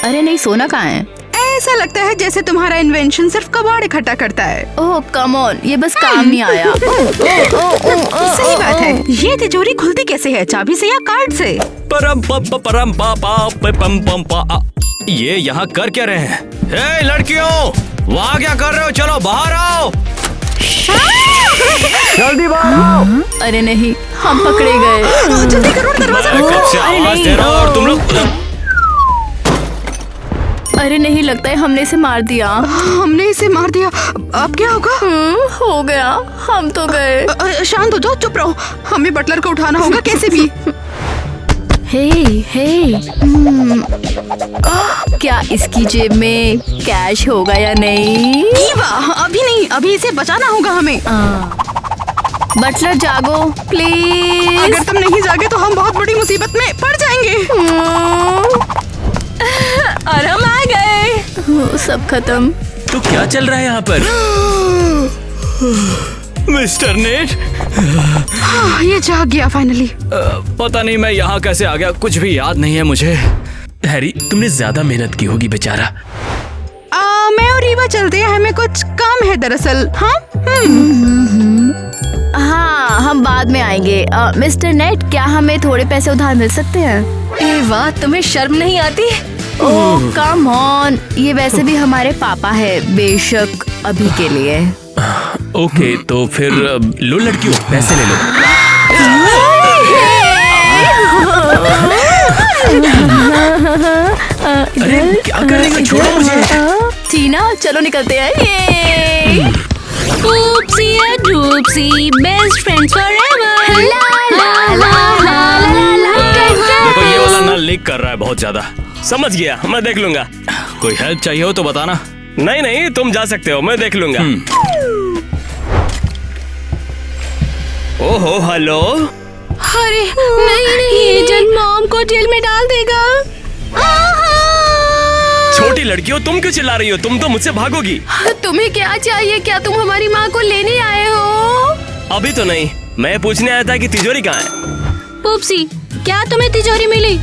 अरे नहीं, सोना कहाँ है? ऐसा लगता है जैसे तुम्हारा इन्वेंशन सिर्फ कबाड़ इकट्ठा करता है। ओह कम ऑन, ये बस काम नहीं आया। सही बात है। ये तिजोरी खुलती कैसे है, चाबी से या कार्ड से? परम परम पम पम पा। ये यहाँ कर क्या रहे हैं? हे लड़कियों, वहाँ क्या कर रहे हो? चलो बाहर आओ। जल्दी बाहर आओ। अरे नहीं, हम पकड़े गए। जल्दी करो, दरवाजा कब से आवाज दे रहा हूँ और तुम लोग। अरे नहीं, लगता है हमने इसे मार दिया। हमने इसे मार दिया। अब क्या होगा? हो गया, हम तो गए। शांत हो जाओ, चुप रहो। हमें बटलर को उठाना होगा कैसे भी। हे, क्या इसकी जेब में कैश होगा या नहीं? ईवा, अभी नहीं, अभी इसे बचाना होगा हमें। बटलर जागो प्लीज। अगर तुम नहीं जागे तो हम बहुत बड़ी मुसीबत में पड़ जाएंगे। और हम आ गए। सब खत्म। तो क्या चल रहा है यहाँ पर? मिस्टर नेट, ये जाग गया फाइनली। पता नहीं मैं यहाँ कैसे आ गया, कुछ भी याद नहीं है मुझे। हैरी, तुमने ज्यादा मेहनत की होगी बेचारा। मैं और रीवा चलते हैं, हमें कुछ काम है दरअसल। हाँ हाँ, हम बाद में आएंगे। मिस्टर नेट, क्या हमें थोड़े पैसे उधार मिल सकते हैं? वाह, तुम्हें शर्म नहीं आती? ओह कम ऑन, ये वैसे भी हमारे पापा है, बेशक अभी के लिए। ओके, तो फिर लो लड़कियों, पैसे ले लो। अरे क्या कर रही हो? छोड़ो मुझे। टीना, चलो निकलते हैं। Poopsie and Doopsie, best friends forever. देखो ये वाला नल लीक कर रहा है बहुत ज्यादा। समझ गया, मैं देख लूंगा। कोई हेल्प चाहिए हो तो बताना। नहीं नहीं, तुम जा सकते हो, मैं देख लूंगा। ओहो, हेलो। अरे नहीं, ये जन मॉम को जेल में डाल देगा। छोटी लड़कियों, तुम क्यों चिल्ला रही हो? तुम तो मुझसे भागोगी। तुम्हें क्या चाहिए? क्या तुम हमारी माँ को लेने आए हो? अभी तो नहीं, मैं पूछने आया था कि तिजोरी कहाँ है। पुप्सी, क्या तुम्हें तिजोरी मिली?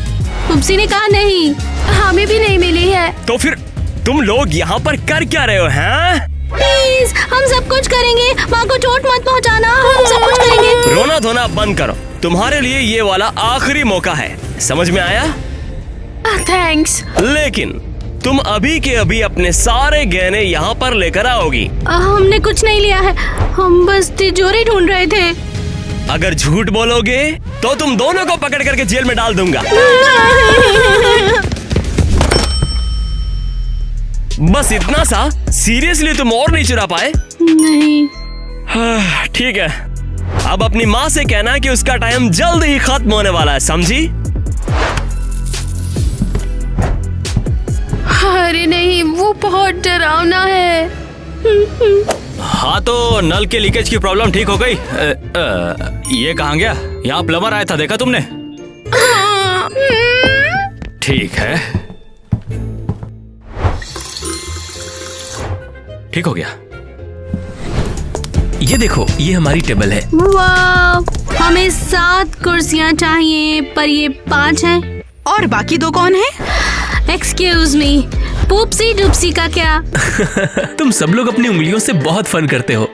पुप्सी ने कहा नहीं। हमें भी नहीं मिली है। तो फिर तुम लोग यहाँ पर कर क्या रहे हो? हैं? प्लीज, हम सब कुछ करेंगे। माँ को चोट मत पहुँचाना, हम सब कुछ करेंगे। रोना धोना बंद करो। तुम्हारे लिए ये वाला आखिरी मौका है, समझ में आया? थैंक्स। लेकिन तुम अभी के अभी अपने सारे गहने यहाँ पर लेकर आओगी। हमने कुछ नहीं लिया है, हम बस तिजोरी ढूंढ रहे थे। अगर झूठ बोलोगे तो तुम दोनों को पकड़ करके जेल में डाल दूंगा। बस इतना सा? सीरियसली तुम और नहीं चुरा पाए? नहीं। ठीक है, अब अपनी माँ से कहना कि उसका टाइम जल्द ही खत्म होने वाला है, समझी? अरे नहीं, वो बहुत डरावना है। हाँ तो नल के लीकेज की प्रॉब्लम ठीक हो गई। ये कहाँ गया? यहाँ प्लम्बर आया था, देखा तुमने? ठीक है, ठीक हो गया। ये देखो, ये हमारी टेबल है। वाह, हमें 7 कुर्सियाँ चाहिए, पर ये 5 हैं। और बाकी 2 कौन है? एक्सक्यूज मी, पुप्सी डुप्सी का क्या? तुम सब लोग अपनी उंगलियों से बहुत फन करते हो।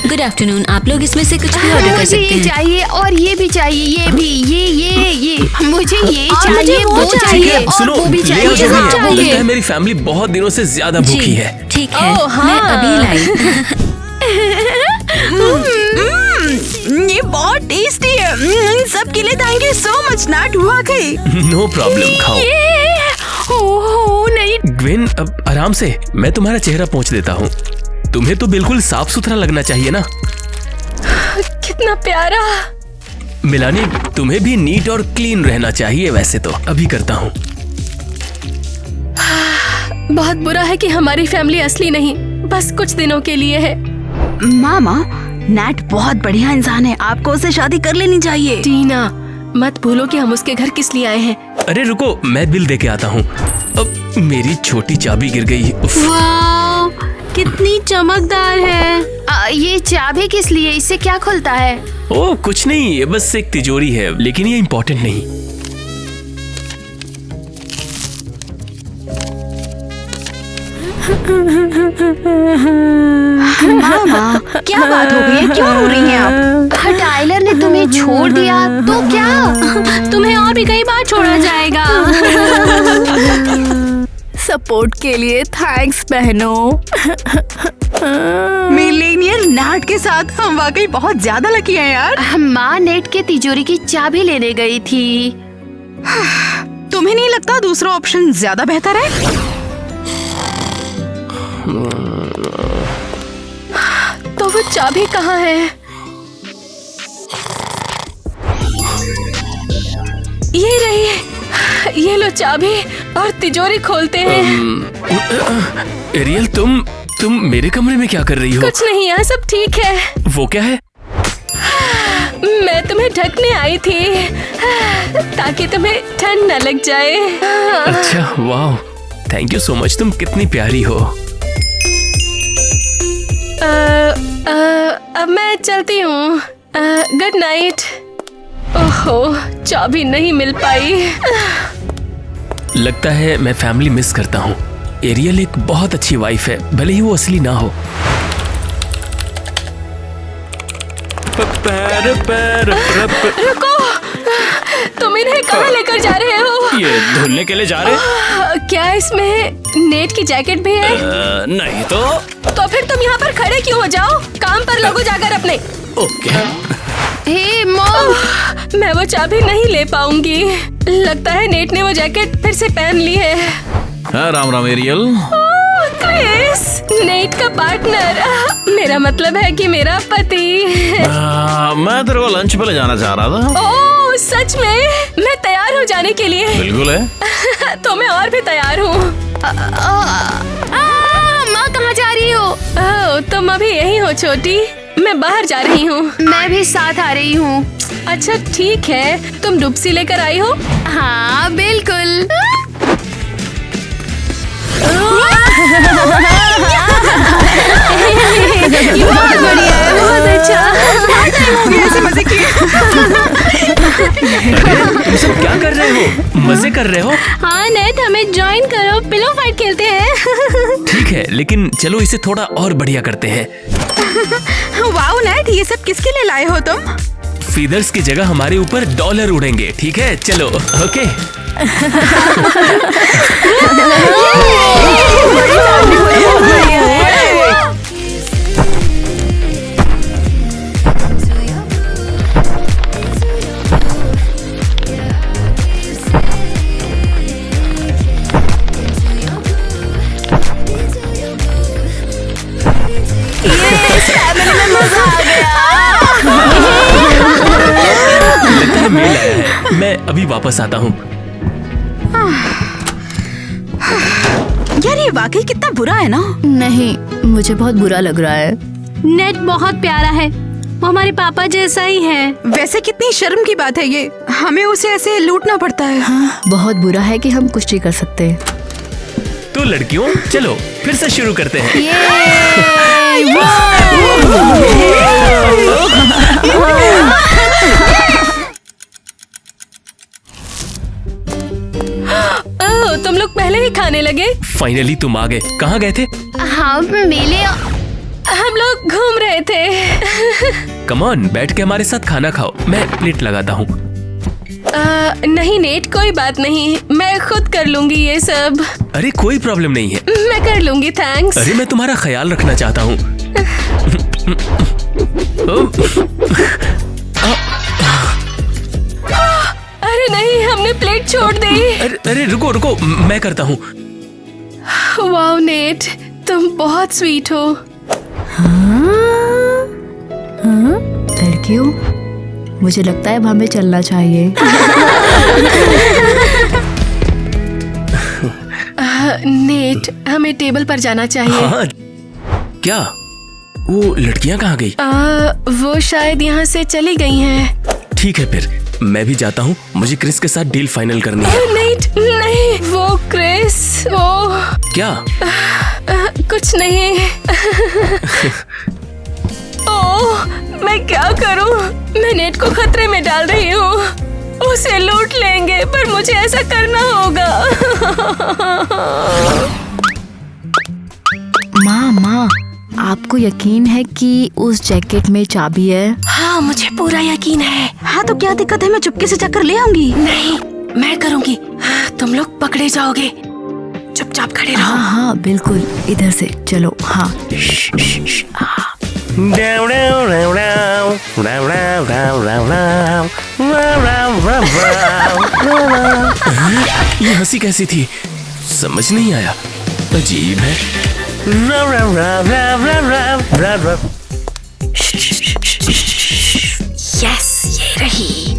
गुड आफ्टरनून, आप लोग इसमें से कुछ भी ऑर्डर कर मुझे सकते ये हैं। चाहिए और ये भी चाहिए, ये भी, ये मुझे ये और चाहिए, मुझे वो चाहिए और सुनो, वो भी ले आओ चाहिए, जल्दी। सब लगता चाहिए। है मेरी फैमिली बहुत दिनों से ज्यादा भूखी है। ठीक है, हाँ। मैं अभी लाई। ये बहुत टेस्टी है। सबके लिए थैंक यू सो मच नाट। वाकई नो प्रॉब्लम, खाओ। ओह नहीं। ग्वेन, अब आराम से, मैं तुम्हारा चेहरा पोंछ देता हूँ। तुम्हें तो बिल्कुल साफ सुथरा लगना चाहिए ना। कितना प्यारा। मिलानी, तुम्हें भी नीट और क्लीन रहना चाहिए। वैसे तो अभी करता हूँ। बहुत बुरा है कि हमारी फैमिली असली नहीं, बस कुछ दिनों के लिए है। मामा, नैट बहुत बढ़िया इंसान है, आपको उससे शादी कर लेनी चाहिए। टीना, मत भूलो कि हम उसके घर किस लिए आए हैं। अरे रुको, मैं बिल दे के आता हूँ। अब मेरी छोटी चाबी गिर गई। उफ। वाह, कितनी चमकदार है। ये चाबी किस लिए? इससे क्या खुलता है? ओह कुछ नहीं, ये बस एक तिजोरी है, लेकिन ये इम्पोर्टेंट नहीं। मामा, क्या बात हो गई है? क्यों रो रही हैं आप? टाइलर ने तुम्हें छोड़ दिया तो क्या? तुम्हें और भी कई बार छोड़ा जाएगा। सपोर्ट के लिए थैंक्स बहनों। मिलेनियर नैट के साथ हम वाकई बहुत ज्यादा लकी हैं यार। माँ नेट के तिजोरी की चाबी लेने गई थी। तुम्हें नहीं लगता दूसरा ऑप्शन ज्यादा बेहतर है? तो वो चाबी कहाँ है? ये रही, ये लो चाबी और तिजोरी खोलते हैं। एरियल, तुम मेरे कमरे में क्या कर रही हो? कुछ नहीं यार, सब ठीक है। वो क्या है? मैं तुम्हें ढकने आई थी ताकि तुम्हें ठंड न लग जाए। अच्छा, वाह, थैंक यू सो मच। तुम कितनी प्यारी हो। अब मैं चलती हूँ। Good night. ओहो, चाबी नहीं मिल पाई। लगता है मैं फैमिली मिस करता हूँ। एरियल एक बहुत अच्छी वाइफ है, भले ही वो असली ना हो। रुको, तुम इन्हें कहाँ लेकर जा रहे हो? ये धुलने के लिए जा रहे? क्या इसमें नेट की जैकेट भी है? नहीं तो फिर तुम यहाँ पर खड़े क्यों हो? जाओ काम पर लगो जाकर अपने। ओके। हे मॉम, मैं वो चाबी नहीं ले पाऊंगी। लगता है नेट ने वो जैकेट फिर से पहन ली है। हाँ, Ram Ram Ariel. Chris, Nate का पार्टनर, मेरा मतलब है कि मेरा पति। मैं तेरे को लंच पे ले जाना चाह रहा था। ओह सच में? मैं तैयार हो जाने के लिए। बिल्कुल है। तो मैं और भी तैयार हूँ। माँ कहाँ जा रही हो? तुम अभी यही हो छोटी? मैं बाहर जा रही हूँ। मैं भी साथ आ रही हूँ। अच्छा ठीक है, तुम डुबसी लेकर आई हो? हाँ बिल्कुल। ये बहुत बढ़िया है, बहुत अच्छा। ऐसे मजे किए। तुम सब क्या कर रहे हो? मजे कर रहे हो? हाँ नेट, हमें ज्वाइन करो, पिलो फाइट खेलते हैं। ठीक है, लेकिन चलो इसे थोड़ा और बढ़िया करते हैं। वाओ नेट, ये सब किसके लिए लाए हो तुम? फीदर्स की जगह हमारे ऊपर डॉलर उड़ेंगे, ठीक है? चलो ओके। लगता है मेल आया है, मैं अभी वापस आता हूँ। यार ये वाकई कितना बुरा है ना? नहीं, मुझे बहुत बुरा लग रहा है। नेट बहुत प्यारा है, वो हमारे पापा जैसा ही है। वैसे कितनी शर्म की बात है ये, हमें उसे ऐसे लूटना पड़ता है। हाँ, बहुत बुरा है कि हम कुछ नहीं कर सकते। तो लड़कियों चलो फिर से शुरू करते हैं। तुम लोग पहले ही खाने लगे? फाइनली तुम आ गए। कहाँ गए थे? हाँ मेले, हम लोग घूम रहे थे। कम ऑन, बैठ के हमारे साथ खाना खाओ, मैं प्लेट लगाता हूँ। नहीं नेट, कोई बात नहीं, मैं खुद कर लूंगी ये सब। अरे कोई प्रॉब्लम नहीं है, मैं कर लूंगी, थैंक्स। अरे मैं तुम्हारा ख्याल रखना चाहता हूँ। अरे नहीं, हमने प्लेट छोड़ दी। अरे रुको रुको, मैं करता हूँ। वाओ नेट, तुम बहुत स्वीट हो। लड़कियों, मुझे लगता है अब हमें चलना चाहिए। नेट, हमें टेबल पर जाना चाहिए। हाँ, क्या वो लड़कियाँ कहाँ गई? वो शायद यहाँ से चली गई हैं। ठीक है फिर मैं भी जाता हूँ, मुझे क्रिस के साथ डील फाइनल करनी है। नहीं, वो क्रिस, वो क्या? कुछ नहीं। ओह, मैं क्या करूँ? मैं नेट को खतरे में डाल रही हूँ। उसे लूट लेंगे, पर मुझे ऐसा करना होगा। माँ, आपको यकीन है कि उस जैकेट में चाबी है? हाँ, मुझे पूरा यकीन है। हाँ तो क्या दिक्कत है, मैं चुपके से चक्कर ले आऊंगी। नहीं, मैं करूँगी, तुम लोग पकड़े जाओगे। चुपचाप खड़े रहो। हाँ बिल्कुल, इधर से चलो। हाँ ये हंसी कैसी थी, समझ नहीं आया, अजीब है। यस, ये रही।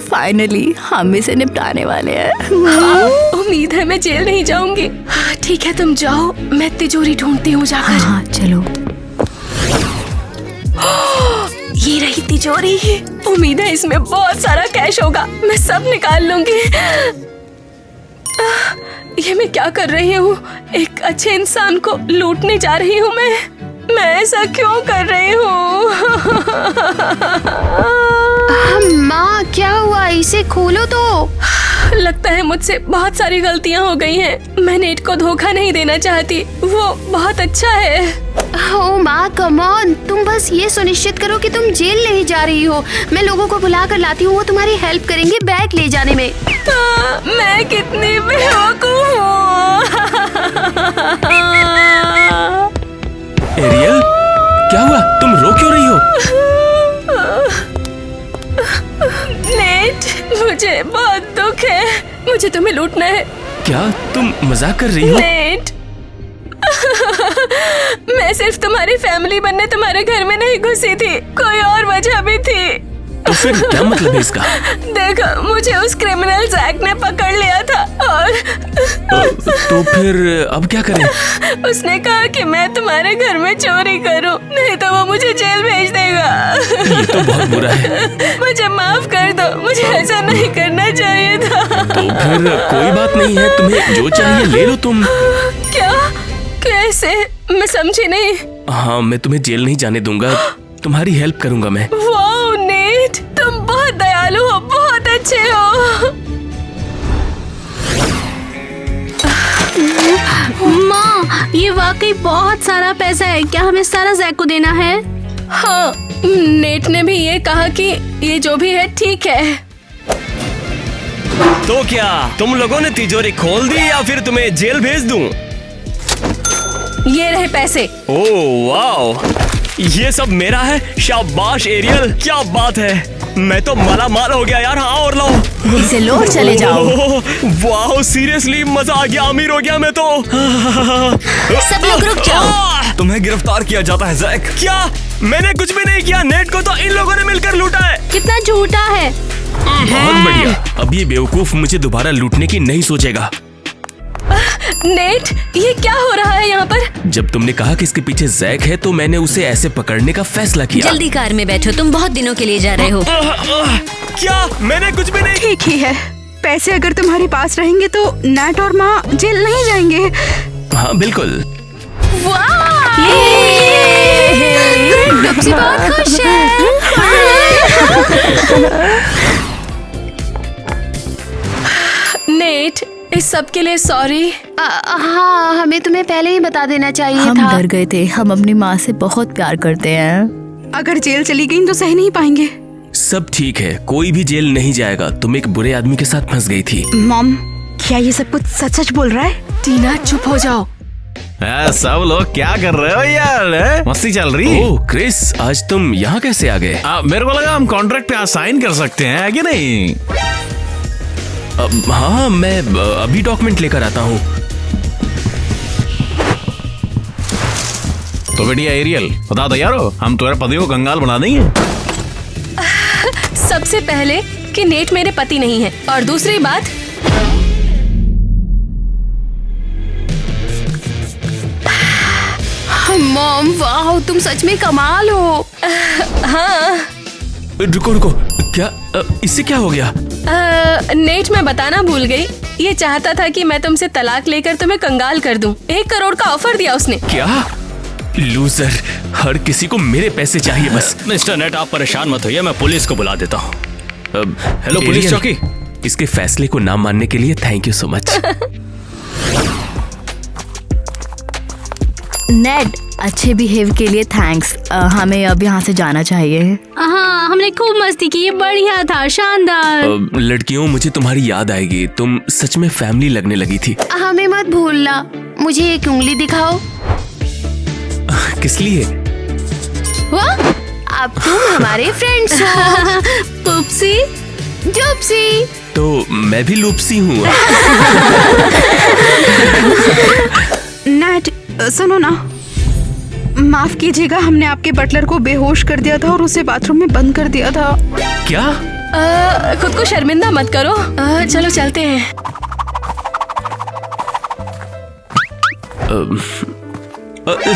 फाइनली हम इसे निपटाने वाले हैं। हाँ, उम्मीद है मैं जेल नहीं जाऊंगी। हाँ, ठीक है तुम जाओ, मैं तिजोरी ढूंढती हूँ जाकर। हाँ चलो। ये रही तिजोरी। उम्मीद है इसमें बहुत सारा कैश होगा, मैं सब निकाल लूंगी। ये मैं क्या कर रही हूँ? एक अच्छे इंसान को लूटने जा रही हूँ मैं ऐसा क्यों कर रही हूँ? माँ क्या हुआ, इसे खोलो तो। लगता है मुझसे बहुत सारी गलतियाँ हो गई हैं। मैं नेट को धोखा नहीं देना चाहती, वो बहुत अच्छा है। ओ माँ कम ऑन, तुम बस ये सुनिश्चित करो कि तुम जेल नहीं जा रही हो। मैं लोगों को बुला कर लाती हूँ, वो तुम्हारी हेल्प करेंगे बैग ले जाने में। मैं कितनी बेवकूफ हूँ। एरियल, क्या हुआ? तुम रो क्यों रही हो? नेट, मुझे बहुत दुख है। मुझे तुम्हें लूटना है। क्या तुम मजाक कर रही हो? नेट, मैं सिर्फ तुम्हारी फैमिली बनने तुम्हारे घर में नहीं घुसी थी, कोई और वजह भी थी। तो फिर क्या मतलब है इसका? देखो, मुझे उस क्रिमिनल जैक ने पकड़ लिया था और तो फिर अब क्या करें? उसने कहा कि मैं तुम्हारे घर में चोरी करूं, नहीं तो वो मुझे जेल भेज देगा। ये तो बहुत बुरा है। मुझे माफ कर दो, मुझे ऐसा नहीं करना चाहिए था। तो फिर कोई बात नहीं है, तुम्हें जो चाहिए ले लो तुम। क्या? कैसे? मैं समझी नहीं। हाँ, मैं तुम्हें जेल नहीं जाने दूंगा, तुम्हारी हेल्प करूंगा मैं। वाओ नेट, तुम बहुत दयालु हो, बहुत अच्छे हो। माँ, ये वाकई बहुत सारा पैसा है, क्या हमें सारा जैक को देना है? हाँ, नेट ने भी ये कहा कि ये जो भी है ठीक है। तो क्या तुम लोगों ने तिजोरी खोल दी या फिर तुम्हें जेल भेज दूं? ये रहे पैसे। ओह वाओ, ये सब मेरा है। शाबाश एरियल, क्या बात है। मैं तो मालामाल हो गया यार। हाँ, और लाओ। इसे लो और चले जाओ। वाओ, सीरियसली मजा आ गया, अमीर हो गया मैं तो। सब लोग रुक जाओ। तुम्हें गिरफ्तार किया जाता है जैक। क्या? मैंने कुछ भी नहीं किया, नेट को तो इन लोगों ने मिलकर लूटा है। कितना झूठा है। बहुत बढ़िया, अब ये बेवकूफ मुझे दोबारा लूटने की नहीं सोचेगा। नेट, ये क्या हो रहा है यहाँ पर? जब तुमने कहा कि इसके पीछे जैक है तो मैंने उसे ऐसे पकड़ने का फैसला किया। जल्दी कार में बैठो, तुम बहुत दिनों के लिए जा रहे हो। क्या? मैंने कुछ भी नहीं। ठीक ही है, पैसे अगर तुम्हारे पास रहेंगे तो नेट और माँ जेल नहीं जाएंगे। हाँ बिल्कुल। डुप्सी बहुत खुश है। नेट, इस सब के लिए सॉरी। हाँ, हमें तुम्हें पहले ही बता देना चाहिए था। हम डर गए थे, हम अपनी माँ से बहुत प्यार करते हैं। अगर जेल चली गई तो सह नहीं पाएंगे। सब ठीक है, कोई भी जेल नहीं जाएगा। तुम एक बुरे आदमी के साथ फंस गई थी। मॉम, क्या ये सब कुछ सच सच बोल रहा है? टीना, चुप हो जाओ। सब लोग क्या कर रहे हो यार? मस्ती चल रही। ओह क्रिस, आज तुम यहाँ कैसे आ गए? मेरे को लगा हम कॉन्ट्रैक्ट पे साइन कर सकते हैं, है कि नहीं? हाँ, मैं अभी डॉक्यूमेंट लेकर आता हूँ। तो बेटिया एरियल, बता दो यारो, हम तुम्हारे पति को कंगाल बना देंगे। सबसे पहले कि नेट मेरे पति नहीं है, और दूसरी बात, मॉम, वाह, तुम सच में कमाल हो। हाँ। रुको रुको, क्या इससे क्या हो गया? नेट, मैं बताना भूल गई। ये चाहता था कि मैं तुमसे तलाक लेकर तुम्हें कंगाल कर दूं। 1 करोड़ का ऑफर दिया उसने। क्या? लूजर, हर किसी को मेरे पैसे चाहिए बस। मिस्टर नेट, आप परेशान मत होइए, मैं पुलिस को बुला देता हूँ। हेलो पुलिस चौकी। इसके फैसले को ना मानने के लिए thank you so much. Net, अच्छे बिहेव के लिए थैंक्स। हमें अब यहाँ से जाना चाहिए। हाँ, हमने खूब मस्ती की, बढ़िया था, शानदार। लड़कियों, मुझे तुम्हारी याद आएगी, तुम सच में फैमिली लगने लगी थी। हमें मत भूलना। मुझे एक उंगली दिखाओ। किस लिए? अब तुम हमारे फ्रेंड्स हो। पुप्सी, डुप्सी। तो मैं भी लूप्सी हूँ। नेट, सुनो ना, माफ कीजिएगा, हमने आपके बटलर को बेहोश कर दिया था और उसे बाथरूम में बंद कर दिया था। क्या? खुद को शर्मिंदा मत करो। चलो चलते हैं।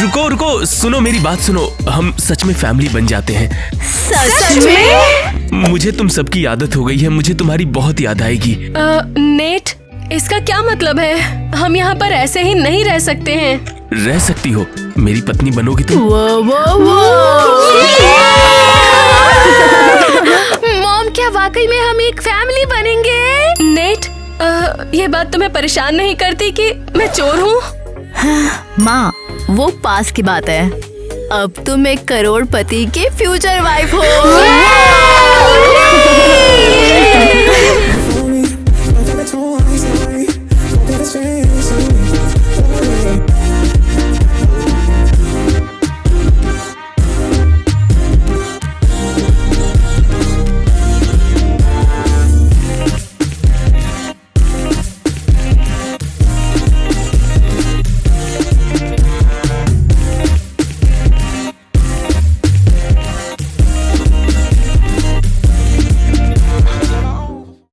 रुको रुको, सुनो मेरी बात सुनो। हम सच में फैमिली बन जाते हैं। सच में? मुझे तुम सबकी आदत हो गई है, मुझे तुम्हारी बहुत याद आएगी। नेट, इसका क्या मतलब है? हम यहाँ पर ऐसे ही नहीं रह सकते हैं। रह सकती हो, मेरी पत्नी बनोगी तुम। मॉम, क्या वाकई में हम एक फैमिली बनेंगे? नेट, ये बात तुम्हें परेशान नहीं करती कि मैं चोर हूँ? माँ, वो पास की बात है। अब तुम एक करोड़पति की फ्यूचर वाइफ हो।